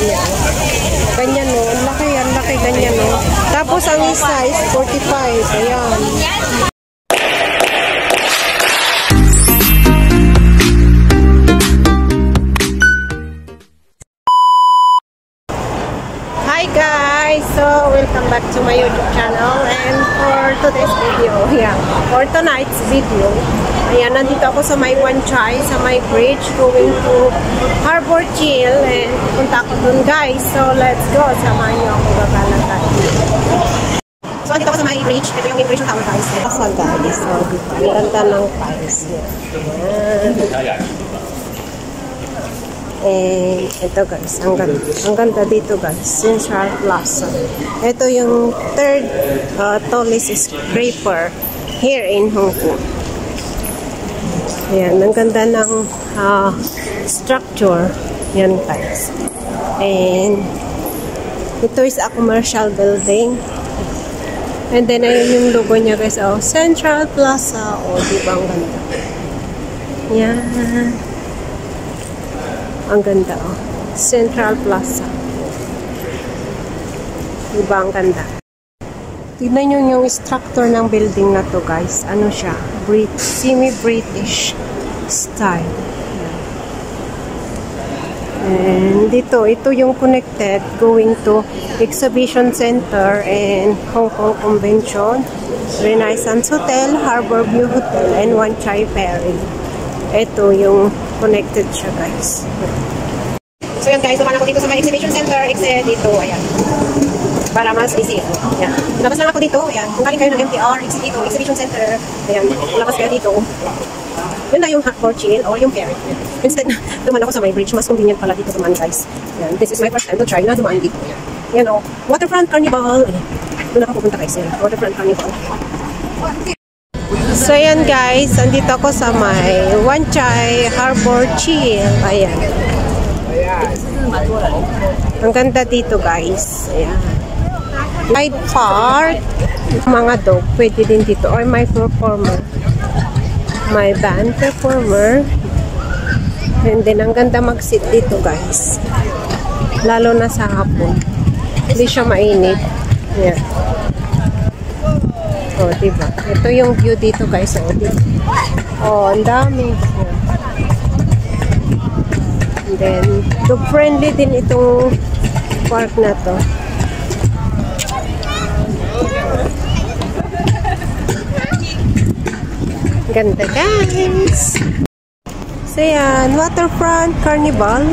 dami. Ganyan no. Ang laki, ganyan no. Tapos ang isa is 45. Ayan. Hi guys! So, welcome back to my YouTube channel. And for today's video, for tonight's video, ayan, nandito ako sa may Wanchay, sa may bridge, going to Harbor Chill. And punta ako dun guys. So, let's go. Samahan niyo ako babalan tayo. So, nandito ako sa may bridge. Ito yung immigration tower guys. Ito guys. So, dito. Ang ganda ng tiles niya. Ayan. And ito guys, ang ganda dito guys, Central Plaza. Ito yung third tallest skyscraper here in Hong Kong. Ayan, ang ganda ng structure. Yan guys. And ito is a commercial building. And then ayun yung logo niya guys, Central Plaza. Diba ang ganda? Yan. Ang ganda, Central Plaza. Diba ang ganda? Tignan nyo yung structure ng building na to guys. Ano siya? Semi-British style. And dito, ito yung connected going to Exhibition Center and Hong Kong Convention, Renaissance Hotel, Harbor View Hotel, and Wanchay Ferry. Ito yung connected siya guys. So yan guys, dumaan ako dito sa may Exhibition Center, exit dito, ayan. Para mas easy. Ayan. Labas lang ako dito, ayan. Kung galing kayo ng MTR, exit dito, Exhibition Center, ayan. Labas kayo dito. Yun na yung Harbor Chill or yung ferry. Instead na dumaan ako sa may bridge, mas convenient pala dito dumaan guys. Ayan. This is my first time to try na dumaan dito. Ayan o, Waterfront Carnival. Ayan. Doon ako pupunta guys, ayan. Waterfront Carnival. So ayan guys, andito ako sa may Wanchay Harbor Chill. Ayan. Ang ganda dito guys. Ayan. Ride park. Mga dog, pwede din dito. Or may performer. May band performer. And then ang ganda mag-sit dito guys. Lalo na sa hapon. Hindi siya mainit. Ayan. Diba? Ito yung view dito guys. Diba? Ang dami. And then, dog-friendly din itong park na to. Ganda guys! So yan, Waterfront Carnival.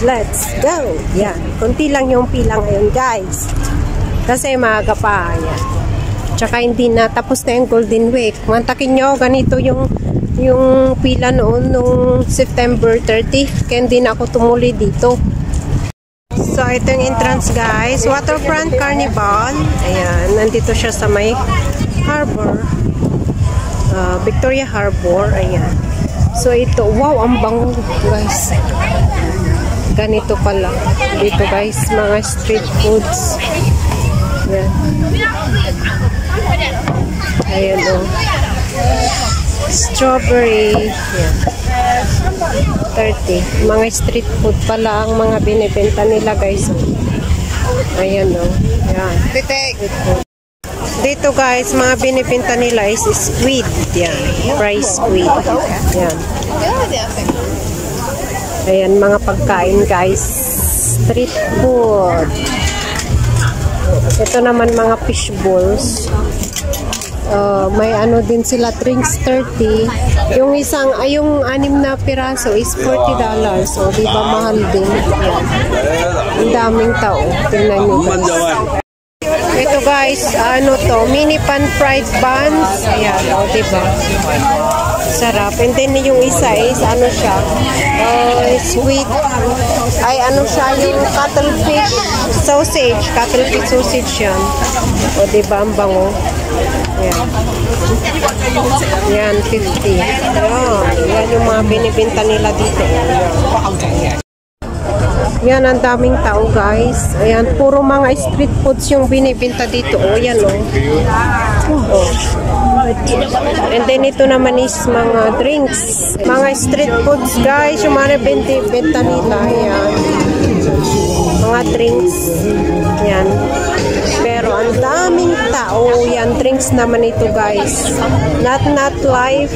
Let's go! Yan. Kunti lang yung pila ngayon guys. Kasi maaga pa. Yan. Tsaka hindi na tapos na yung Golden Week. Mantakin nyo, ganito yung pila noon nung September 30. Kaya hindi na ako tumuli dito. So, ito yung entrance guys. Waterfront Carnival. Ayan, nandito siya sa may harbor. Victoria Harbor. Ayan. So, ito. Wow, ang bango guys. Ganito pala. Dito guys, mga street foods. Ayan. Ayan o. Strawberry. Ayan. 30. Mga street food pala ang mga binibenta nila guys. Ayan o. Ayan. Dito guys, mga binibenta nila is squid. Ayan. Fried squid. Ayan. Ayan, mga pagkain guys. Street food. Ito naman mga fish balls. May ano din sila, drinks 30. Yung isang, yung 6 na piraso is $40. So, di ba mahal din? Ayan. Ang daming tao. Tingnan nyo guys. Ito guys, ano to, mini pan fried buns. Ayan, di ba? Sarap. And then yung isa is, ano siya, sweet. Ay, ano siya, yung cuttlefish sausage. Cuttlefish sausage yan. Di ba, ang bango? Ayan. Yan, 50. Yan yung mga binibenta nila dito. Yan, ang daming tao guys. Ayan, puro mga street foods yung binibenta dito. Yan And then ito naman is mga drinks. Mga street foods guys, yung mga binibenta nila. Ayan. mga drinks. Yan. Pero ang daming tao. Yan, drinks naman ito guys. Not live.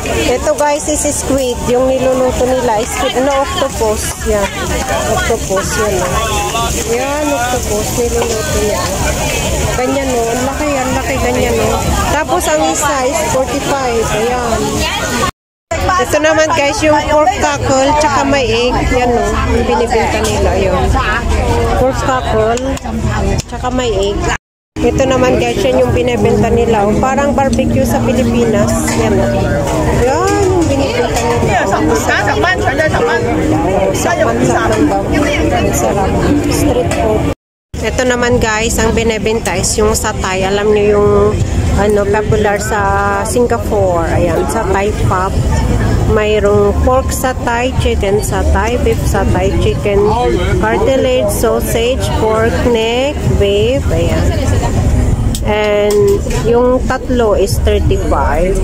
Ito guys is squid. Yung niluluto nila is squid. Ano, octopus. Yan. Octopus. Yan. Yan, octopus. Niluluto niya. Ganyan no. Ang laki ganyan no. Tapos ang isa is 45. Ayan. Ito naman guys, yung pork tackle tsaka may egg. Yan no. Yung binibenta nila. Yun. Pork tackle tsaka may egg. Ito naman guys, yan yung binibenta nila. Parang barbecue sa Pilipinas. Yan o. Yan yung binibenta nila. Sakman-sakman daw. Sarap. Street food. Ito naman guys, ang binibenta is yung satay. Alam niyo yung popular sa Singapore. Ayan, satay pop. Mayroong pork satay, chicken satay, beef satay, chicken cartilage, sausage, pork neck, beef. Ayan. And yung tatlo is 35,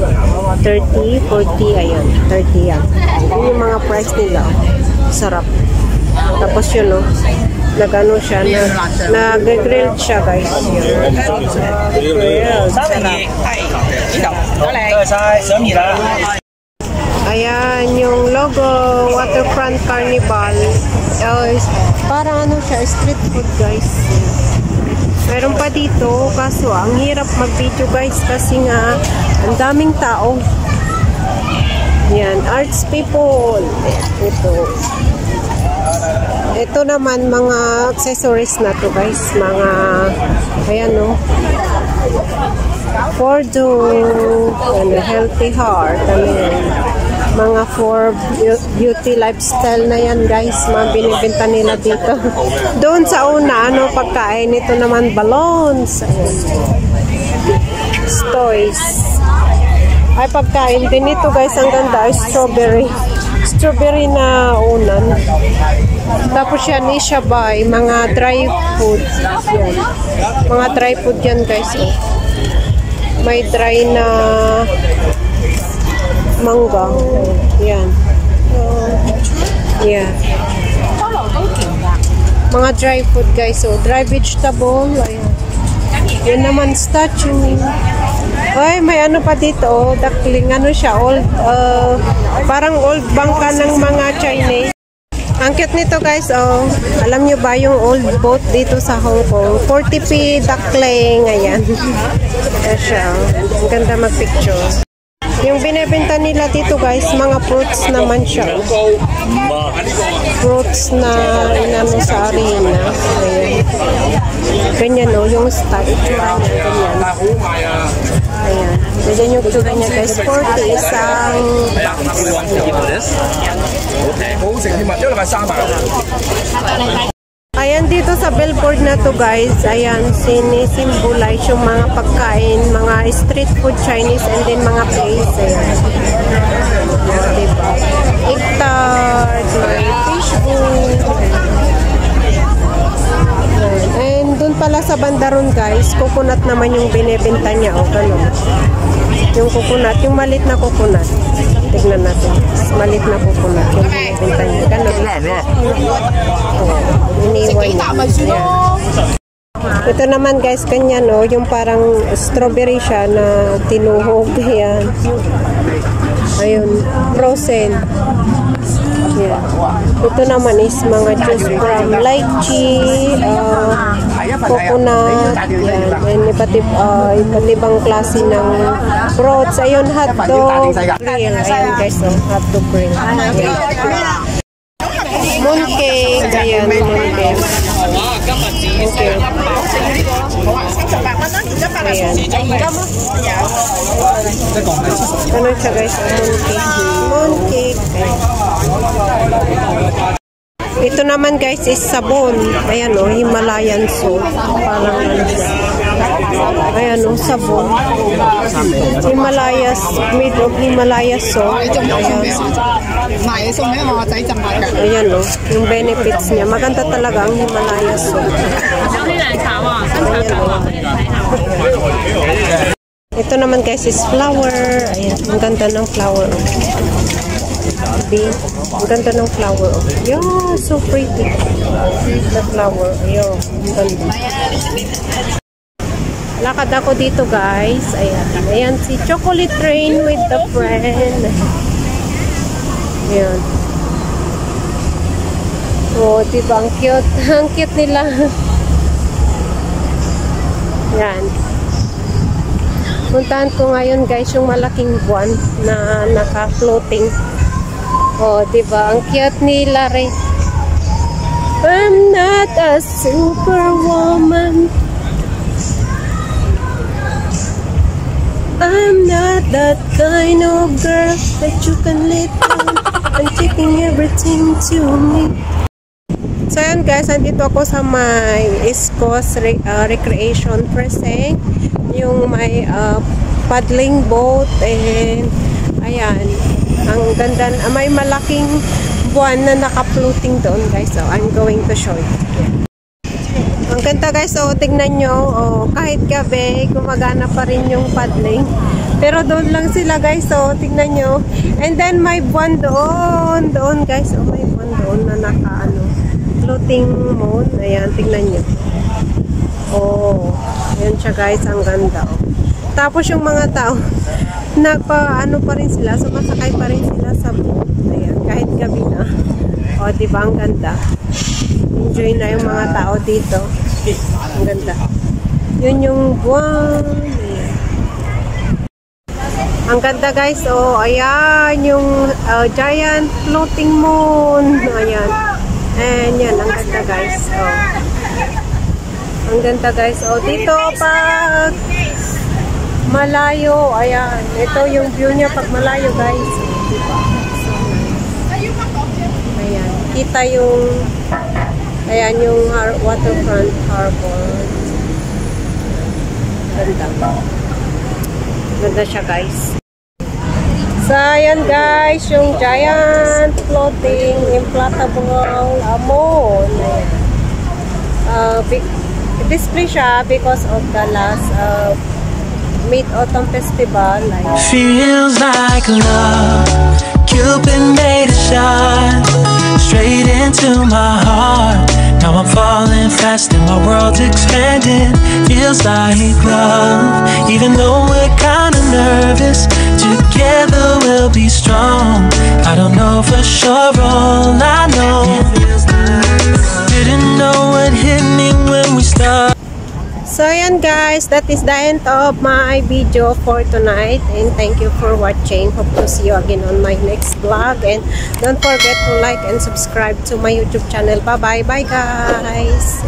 30, 40, ayan, 30 yan. Yun yung mga price nila. Sarap. Tapos yun, no, nag-ano siya, nag-grilled siya, guys. Grilled. Ayan, yung logo, Waterfront Carnival. Parang ano siya, street food, guys. Meron pa dito, kaso ang hirap mag-video guys kasi nga ang daming tao. Yan, arts people. Ito naman mga accessories na to guys. Mga, ayan no. For the healthy heart. Mga for beauty lifestyle na yan guys, mga binibenta nila dito. Doon sa una, pagkain, ito naman balloons. Toys. Ay, pagkain din ito guys, ang ganda, strawberry. Strawberry na unan. Tapos yan, isabay, mga dry food. Yan. Mga dry food yan guys. May dry na mangga. Yan. Yeah. Mga dry food guys. So, dry vegetable. Ayan. Yan naman statue. Ay, may ano pa dito. Duckling. Ano siya? Old, parang old bangka ng mga Chinese. Ang cute nito guys. Oh, alam nyo ba yung old boat dito sa Hong Kong? 40p duckling. Ayan. Ayan siya. Ang ganda mag-picture. Yung binibenta nila dito guys, mga fruits naman siya. Fruits na inano sa arena. Ayan. Ganyan o, yung style. Ganyan. Ayan. Ganyan yung tura niya guys. 40 isang Ayan, dito sa billboard na to guys, ayan, sinisimbolize yung mga pagkain, mga street food Chinese and then mga place, ayan. Diba? Egg-tart, may fishbowl. And dun pala sa bandaron guys, coconut naman yung binibenta niya, o ganun. Yung coconut, yung malit na coconut. Tignan natin. Malit na coconut yung binibenta niya. Ganun. Iniwan niya. Ito naman guys, kanya no, yung parang strawberry siya na tinuhog. Yan. Ayun, frozen. Yan. Ito naman is mga juice from lychee, coconut, yan. And iba't ibang klase ng fruits. Ayun, hotdog grill. Ayun guys, oh, hotdog grill. Mooncake. Ayan, mooncake. Okay. Ayan. Ano siya guys? Mooncake. Ito naman guys is sabon. Ayan o, Himalayan soap. Parang ano siya. Ayan o, sabon. Himalayas, made of Himalaya soap. Ayan o, yung benefits niya. Maganda talaga ang Himalaya soap. Ayan o. Ito naman guys is flower. Ayan, ang ganda ng flower. B. Ang ganda ng flower. Oh. Yeah, so pretty. The flower. Ayun, ang ganda. Lakad ako dito, guys. Ayan. Ayan si Chocolate Rain with the friend. Ayan. Oh, diba? Ang cute. Ang cute nila. Yan. Puntahan ko ngayon, guys, yung malaking buwan na naka-floating. Oh, diba? Ang cute nila rin. I'm not a superwoman. I'm not that kind of girl that you can let down. I'm taking everything to me. So ayan guys, andito ako sa may East Coast Recreation Precinct. Yung may paddling boat and ayan, ang ganda, may malaking buwan na naka-floating doon guys. So I'm going to show you. Ang ganda guys, so tingnan nyo, oh, kahit gabi, gumagana pa rin yung paddling. Pero doon lang sila guys, so tingnan nyo. And then may buwan doon guys, oh, may buwan doon na floating moon. Ayan, tingnan nyo. Oh, ayan siya guys, ang ganda. Oh. Tapos yung mga tao, pa rin sila, sumasakay pa rin sila sa boat. Ayan, kahit gabi na. Oh, diba, ang ganda. Enjoy na yung mga tao dito. Ang ganda. Yun yung buwan. Ayan. Ang ganda guys. Oh, ayan yung giant floating moon. Ayan. And yan, ang ganda guys. Oh. Ang ganda guys. Oh, dito pag malayo. Ayan. Ito yung view niya pag malayo guys. Diba? Ayan. Kita yung ayan yung waterfront harbor. Ganda. Ganda siya guys. So ayan guys, yung giant floating inflatable moon. Display siya because of the last Mid-Autumn Festival. Feels like love. Cupid made a shot straight into my heart. Now I'm falling fast and my world's expanding. Feels like love. Even though we're kinda nervous, together we'll be strong. I don't know for sure, all I know didn't know what hit me when we started. So ayan guys, that is the end of my video for tonight, and thank you for watching. Hope to see you again on my next vlog, and don't forget to like and subscribe to my YouTube channel. Bye bye guys.